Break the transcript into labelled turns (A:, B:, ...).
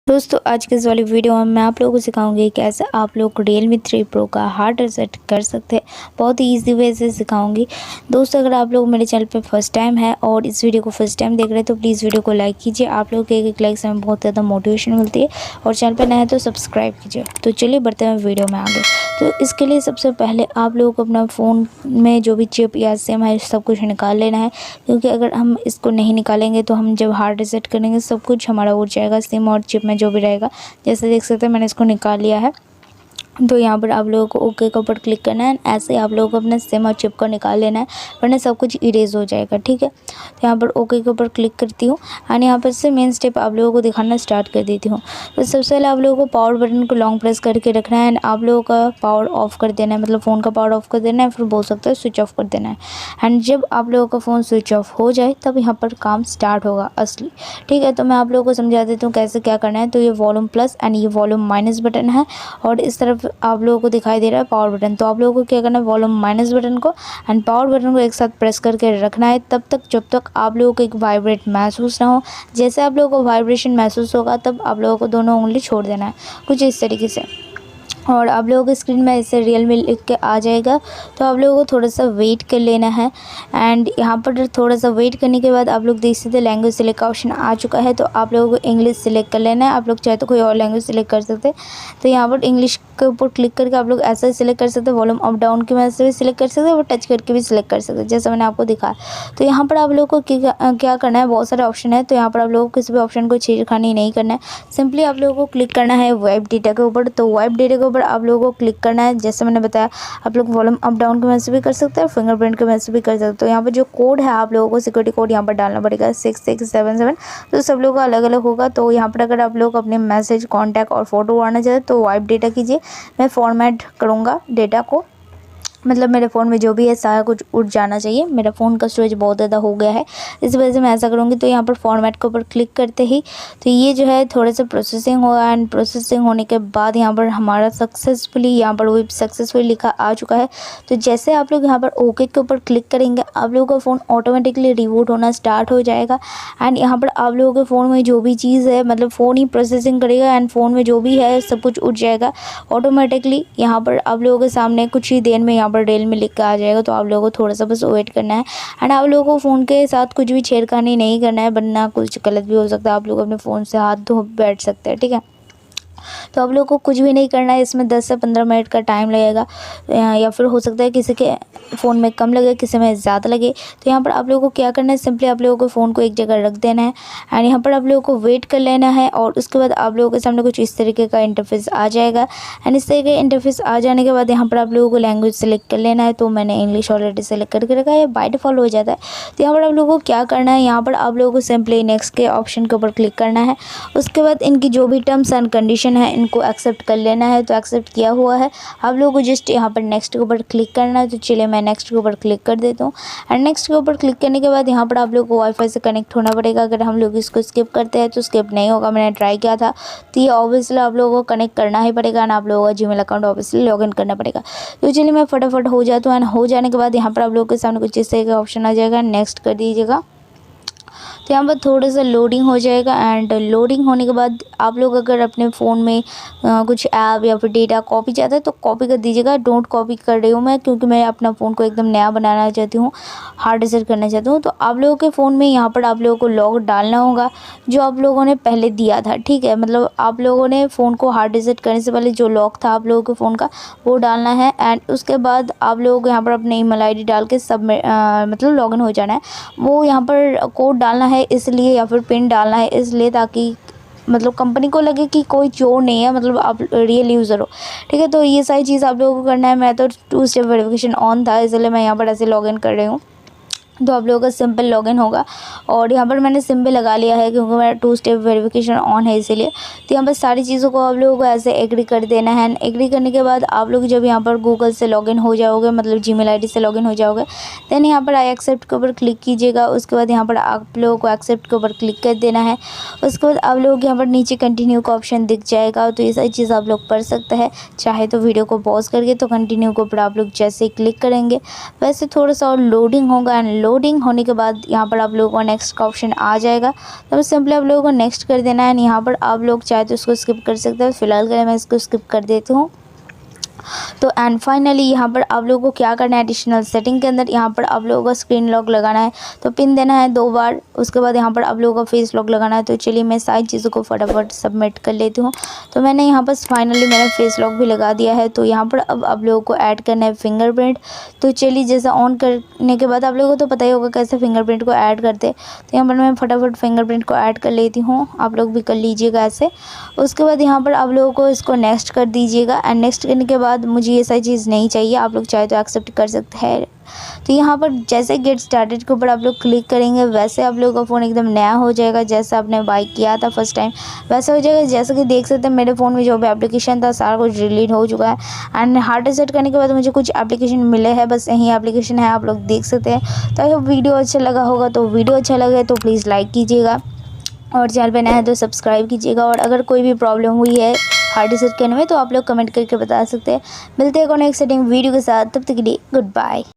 A: दोस्तों आज के इस वाली वीडियो में मैं आप लोगों को सिखाऊंगी कैसे आप लोग Realme 3 Pro का हार्ड रीसेट कर सकते हैं। बहुत ही ईजी वे से सिखाऊंगी। दोस्तों अगर आप लोग मेरे चैनल पे फर्स्ट टाइम है और इस वीडियो को फर्स्ट टाइम देख रहे हैं तो प्लीज़ वीडियो को लाइक कीजिए। आप लोग के एक लाइक से हमें बहुत ज़्यादा मोटिवेशन मिलती है और चैनल पर नया है तो सब्सक्राइब कीजिए। तो चलिए बढ़ते हैं वीडियो में आगे। तो इसके लिए सबसे पहले आप लोगों को अपना फ़ोन में जो भी चिप या सिम है सब कुछ निकाल लेना है, क्योंकि अगर हम इसको नहीं निकालेंगे तो हम जब हार्ड रीसेट करेंगे सब कुछ हमारा उड़ जाएगा, सिम और चिप में जो भी रहेगा। जैसे देख सकते हैं मैंने इसको निकाल लिया है। तो यहाँ पर आप लोगों को ओके के ऊपर क्लिक करना है। ऐसे आप लोगों को अपना सिम और चिप को निकाल लेना है, वरना सब कुछ इरेज हो जाएगा। ठीक है, तो यहाँ पर ओके के ऊपर क्लिक करती हूँ और यहाँ पर से मेन स्टेप आप लोगों को दिखाना स्टार्ट कर देती हूँ। तो सबसे पहले आप लोगों को पावर बटन को लॉन्ग प्रेस करके रखना है एंड आप लोगों का पावर ऑफ कर देना है, मतलब फ़ोन का पावर ऑफ कर देना है, फिर बोल सकते हो स्विच ऑफ कर देना है। एंड जब आप लोगों का फ़ोन स्विच ऑफ हो जाए तब यहाँ पर काम स्टार्ट होगा असली। ठीक है, तो मैं आप लोगों को समझा देती हूँ कैसे क्या करना है। तो ये वॉल्यूम प्लस एंड ये वॉल्यूम माइनस बटन है और इस तरफ आप लोगों को दिखाई दे रहा है पावर बटन। तो आप लोगों को क्या करना है, वॉल्यूम माइनस बटन को एंड पावर बटन को एक साथ प्रेस करके रखना है तब तक जब तक आप लोगों को एक वाइब्रेट महसूस ना हो। जैसे आप लोगों को वाइब्रेशन महसूस होगा तब आप लोगों को दोनों उंगली छोड़ देना है, कुछ इस तरीके से। और आप लोगों की स्क्रीन में ऐसे Realme लिख के आ जाएगा। तो आप लोगों को थोड़ा सा वेट कर लेना है एंड यहाँ पर थोड़ा सा वेट करने के बाद आप लोग देख सकते हैं लैंग्वेज सिलेक्ट का ऑप्शन आ चुका है। तो आप लोगों को इंग्लिश सिलेक्ट कर लेना है। आप लोग चाहे तो कोई और लैंग्वेज सिलेक्ट कर सकते हैं। तो यहाँ पर इंग्लिश के ऊपर क्लिक करके आप लोग ऐसा सिलेक्ट कर सकते हैं, वॉल्यूम अप डाउन की मदद से भी सिलेक्ट कर सकते हैं और टच करके भी सिलेक्ट कर सकते हैं, जैसा मैंने आपको दिखाया। तो यहाँ पर आप लोगों को क्या करना है, बहुत सारे ऑप्शन है। तो यहाँ पर आप लोगों को किसी भी ऑप्शन को छेड़खानी नहीं करना है, सिंपली आप लोगों को क्लिक करना है वेब डेटा के ऊपर। तो वेब डेटा के ऊपर आप लोगों को क्लिक करना है। जैसे मैंने बताया आप लोग वॉल्यूम अप डाउन की मदद से भी कर सकते हैं, फिंगरप्रिंट की मदद से भी कर सकते हैं। तो यहाँ पर जो कोड है आप लोगों को सिक्योरिटी कोड यहाँ पर डालना पड़ेगा 6677। तो सब लोगों का अलग अलग होगा। तो यहाँ पर अगर आप लोग अपने मैसेज, कॉन्टैक्ट और फोटो उड़ाना चाहते तो वाइप डेटा कीजिए। मैं फॉर्मेट करूँगा डेटा को, मतलब मेरे फ़ोन में जो भी है सारा कुछ उड़ जाना चाहिए। मेरा फ़ोन का स्टोरेज बहुत ज़्यादा हो गया है, इस वजह से मैं ऐसा करूँगी। तो यहाँ पर फॉर्मेट के ऊपर क्लिक करते ही तो ये जो है थोड़ा सा प्रोसेसिंग होगा एंड प्रोसेसिंग होने के बाद यहाँ पर हमारा सक्सेसफुली यहाँ पर वेब सक्सेसफुली लिखा आ चुका है। तो जैसे आप लोग यहाँ पर ओके के ऊपर क्लिक करेंगे आप लोगों का फ़ोन ऑटोमेटिकली रिबूट होना स्टार्ट हो जाएगा एंड यहाँ पर आप लोगों के फ़ोन में जो भी चीज़ है, मतलब फ़ोन ही प्रोसेसिंग करेगा एंड फ़ोन में जो भी है सब कुछ उठ जाएगा ऑटोमेटिकली। यहाँ पर आप लोगों के सामने कुछ ही देर में यहाँ पर Realme लिख कर आ जाएगा। तो आप लोगों को थोड़ा सा बस वेट करना है एंड आप लोगों को फ़ोन के साथ कुछ भी छेड़खानी नहीं करना है, वरना कुछ गलत भी हो सकता है। आप लोग अपने फ़ोन से हाथ धो बैठ सकते हैं। ठीक है, तो आप लोगों को कुछ भी नहीं करना है। इसमें 10 से 15 मिनट का टाइम लगेगा या फिर हो सकता है किसी के फ़ोन में कम लगे, किसी में ज़्यादा लगे। तो यहाँ पर आप लोगों को क्या करना है, सिंपली आप लोगों को फ़ोन को एक जगह रख देना है एंड यहाँ पर आप लोगों को वेट कर लेना है। और उसके बाद आप लोगों के सामने कुछ इस तरीके का इंटरफेस आ जाएगा एंड इस तरीके का इंटरफेस आ जाने के बाद यहाँ पर आप लोगों को लैंग्वेज सेलेक्ट कर लेना है। तो मैंने इंग्लिश ऑलरेडी सेलेक्ट करके रखा है, बाय डिफ़ॉल्ट हो जाता है। तो यहाँ पर आप लोगों को क्या करना है, यहाँ पर आप लोगों को सिंपली नेक्स्ट के ऑप्शन के ऊपर क्लिक करना है। उसके बाद इनकी जो भी टर्म्स एंड कंडीशन है इनको एक्सेप्ट कर लेना है। तो एक्सेप्ट किया हुआ है, आप लोगों को जस्ट यहाँ पर नेक्स्ट के ऊपर क्लिक करना है। तो चलिए मैं नेक्स्ट के ऊपर क्लिक कर देता हूँ एंड नेक्स्ट के ऊपर क्लिक करने के बाद यहाँ पर आप लोगों को वाईफाई से कनेक्ट होना पड़ेगा। अगर हम लोग इसको स्किप करते हैं तो स्किप नहीं होगा, मैंने ट्राई किया था। तो ये ऑब्वियसली आप लोगों को कनेक्ट करना ही पड़ेगा एंड आप लोगों का जीमेल अकाउंट ऑब्वियसली लॉगिन करना पड़ेगा। तो चलिए मैं फटाफट हो जाता हूँ एंड हो जाने के बाद यहाँ पर आप लोगों के सामने कुछ इस तरह का ऑप्शन आ जाएगा, नेक्स्ट कर दीजिएगा। तो यहाँ पर थोड़ा सा लोडिंग हो जाएगा एंड लोडिंग होने के बाद आप लोग अगर अपने फ़ोन में कुछ ऐप या फिर डेटा कॉपी चाहते हैं तो कॉपी कर दीजिएगा। डोंट कॉपी कर रही हूँ मैं, क्योंकि मैं अपना फ़ोन को एकदम नया बनाना चाहती हूँ, हार्ड रीसेट करना चाहती हूँ। तो आप लोगों के फ़ोन में यहाँ पर आप लोगों को लॉक डालना होगा जो आप लोगों ने पहले दिया था। ठीक है, मतलब आप लोगों ने फ़ोन को हार्ड रीसेट करने से पहले जो लॉक था आप लोगों के फ़ोन का वो डालना है एंड उसके बाद आप लोगों को यहाँ पर अपने ईमेल आईडी डाल के मतलब लॉगिन हो जाना है। वो यहाँ पर कोड डालना है इसलिए या फिर पिन डालना है इसलिए ताकि मतलब कंपनी को लगे कि कोई चोर नहीं है, मतलब आप रियल यूज़र हो। ठीक है, तो ये सारी चीज़ आप लोगों को करना है। मैं तो 2 स्टेप वेरिफिकेशन ऑन था इसलिए मैं यहाँ पर ऐसे लॉगिन कर रही हूँ। तो आप लोगों का सिंपल लॉगिन होगा और यहाँ पर मैंने सिम भी लगा लिया है क्योंकि मेरा 2 स्टेप वेरिफिकेशन ऑन है इसीलिए। तो यहाँ पर सारी चीज़ों को आप लोगों को ऐसे एग्री कर देना है। एग्री करने के बाद आप लोग जब यहाँ पर गूगल से लॉगिन हो जाओगे, मतलब जीमेल आईडी से लॉगिन हो जाओगे, देन यहाँ पर आई एक्सेप्ट के ऊपर क्लिक कीजिएगा। उसके बाद यहाँ पर आप लोगों को एक्सेप्ट के ऊपर क्लिक कर देना है। उसके बाद आप लोग यहाँ पर नीचे कंटिन्यू का ऑप्शन दिख जाएगा। तो ये सारी चीज़ आप लोग पढ़ सकते हैं, चाहे तो वीडियो को पॉज करके। तो कंटिन्यू के ऊपर आप लोग जैसे ही क्लिक करेंगे वैसे थोड़ा सा और लोडिंग होगा एंड लोडिंग होने के बाद यहाँ पर आप लोगों को नेक्स्ट का ऑप्शन आ जाएगा। तो सिंपली आप लोगों को नेक्स्ट कर देना है। यहाँ पर आप लोग चाहे तो इसको स्किप कर सकते हैं, फिलहाल के लिए मैं इसको स्किप कर देती हूँ। तो एंड फाइनली यहाँ पर आप लोगों को क्या करना है, एडिशनल सेटिंग के अंदर यहाँ पर आप लोगों को स्क्रीन लॉक लगाना है। तो पिन देना है 2 बार, उसके बाद यहाँ पर आप लोगों को फेस लॉक लगाना है। तो चलिए मैं सारी चीज़ों को फटाफट सबमिट कर लेती हूँ। तो मैंने यहाँ पर फाइनली मैंने फेस लॉक भी लगा दिया है। तो यहाँ पर अब आप लोगों को ऐड करना है फिंगरप्रिंट। तो चलिए जैसा ऑन करने के बाद आप लोगों को तो पता ही होगा कैसे फिंगरप्रिंट को ऐड करते। तो यहाँ पर मैं फटाफट फिंगरप्रिंट को ऐड कर लेती हूँ, आप लोग भी कर लीजिएगा ऐसे। उसके बाद यहाँ पर आप लोगों को इसको नेक्स्ट कर दीजिएगा। एंड नेक्स्ट करने के बाद मुझे ये सारी चीज़ नहीं चाहिए, आप लोग चाहे तो एक्सेप्ट कर सकते हैं। तो यहाँ पर जैसे गेट स्टार्टेड के ऊपर आप लोग क्लिक करेंगे वैसे आप लोगों का फ़ोन एकदम नया हो जाएगा। जैसा आपने बाई किया था फर्स्ट टाइम वैसा हो जाएगा। जैसे कि देख सकते हैं मेरे फ़ोन में जो भी एप्लीकेशन था सारा कुछ डिलीट हो चुका है। एंड हार्ड रीसेट करने के बाद मुझे कुछ एप्लीकेशन मिले हैं, बस यही एप्लीकेशन है, आप लोग देख सकते हैं। तो अगर वीडियो अच्छा लगा होगा तो वीडियो अच्छा लगे तो प्लीज़ लाइक कीजिएगा और चैनल पे नया है तो सब्सक्राइब कीजिएगा। और अगर कोई भी प्रॉब्लम हुई है हार्ड रीसेट करने में तो आप लोग कमेंट करके बता सकते हैं। मिलते हैं नेक्स्ट सेटिंग वीडियो के साथ, तब तक के लिए गुड बाय।